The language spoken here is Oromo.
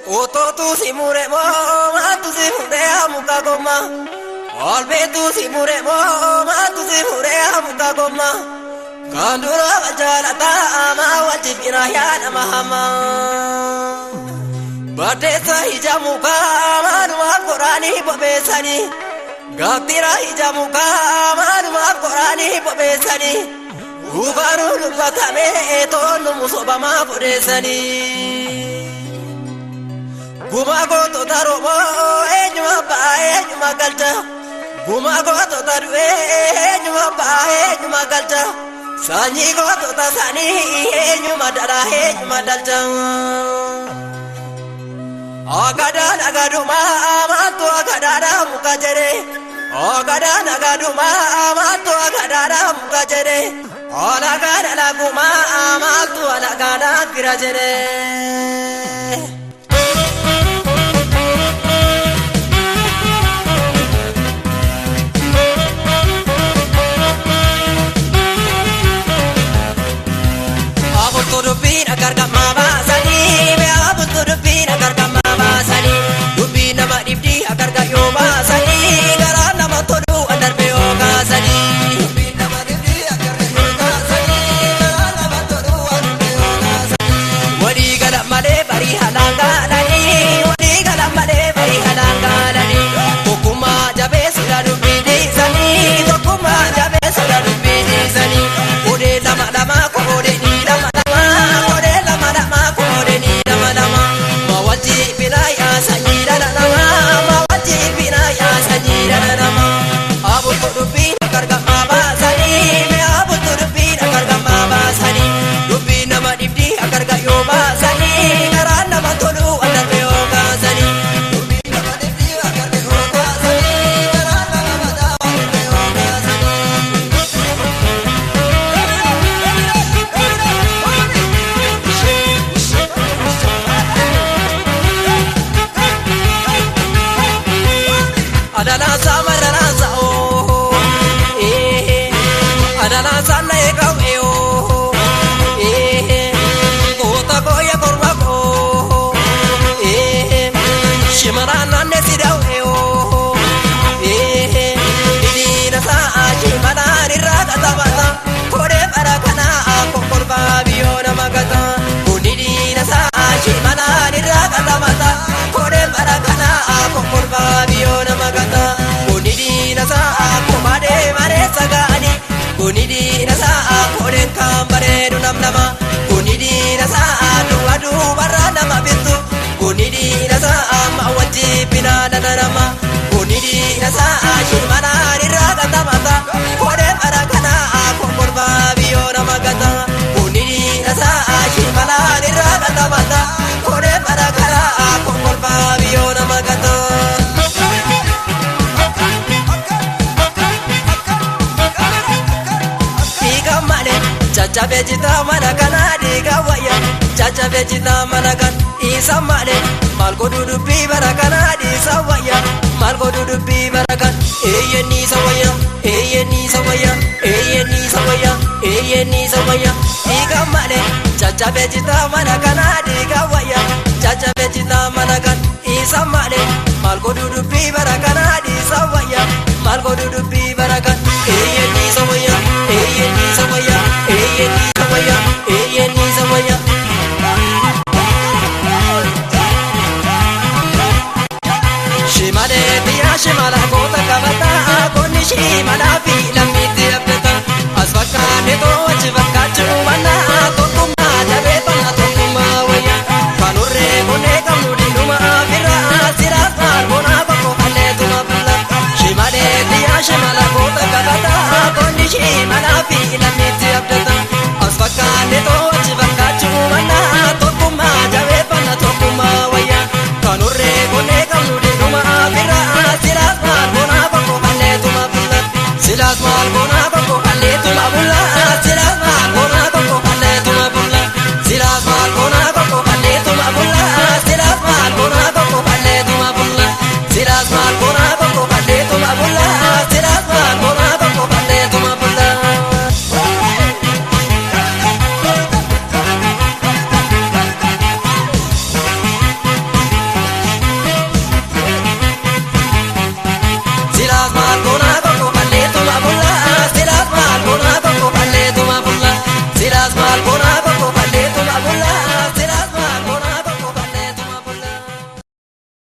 Koto tu si mure mo, tu si mure amuka goma. Olbe tu si mure mo, tu si mure amuka goma. Kandura wajalata ama wajib irahyan amahama. Badesa hijamuka manuma Qurani babesani. Gaktira hijamuka manuma Qurani babesani. Ubaru lubatame etonu musobama bodesani. Gumago to daromo enyuma ba enyuma galta. Gumago to daru enyuma ba enyuma galta. Sanyi go to tasani enyuma dara enyuma dalta. Agadan agaduma amantu agadara mukajere. Agadan agaduma amantu agadara mukajere. Olagada laguma amantu alagada kirajere. Dubin agar gak mama sani, be abu tu dubin agar gak mama sani. Dubin nama dibdi agar gak yoba sani, gara nama todu andar beoga sani. Dubin nama dibdi agar gak yoga sani, gara nama todu andar beoga sani. Wadi gala male bari halanga dani, wadi gala male bari halanga dani. Kokuma jabe sudah dubidi sani, kokuma jabe sudah dubidi sani. Ode lama lama ko ode ni lama. Adana samarana oh adana sanna ekau oh kota koya korma ko shimarana ne sidau oh dina sa aji manari raga tabata kore barakana aku korba biona magata dina sa aji manari raga tabata kore barakana aku korba biona magata Kunidi nasa aku mare sagani Kunidi nasa aku dengkam bare dunam nama Kunidi nasa adu barra nama bintu Kunidi nasa ama wajib bina nama Kunidi nasa shimana niraga tamata Kode barakana aku korba biyo nama gata Kunidi nasa shimana niraga tamata Kode barakana aku korba biyo nama gata Caca vejita manakan adiga waya Caca vejita manakan isa male Malko dudupi barakan adisa waya Malko dudupi barakan ni sawaya ni sawaya ni sawaya ni sawaya Iga male Caca vejita manakan adiga waya Caca vejita manakan isa male Malko dudupi barakan adisa waya Malko dudupi barakan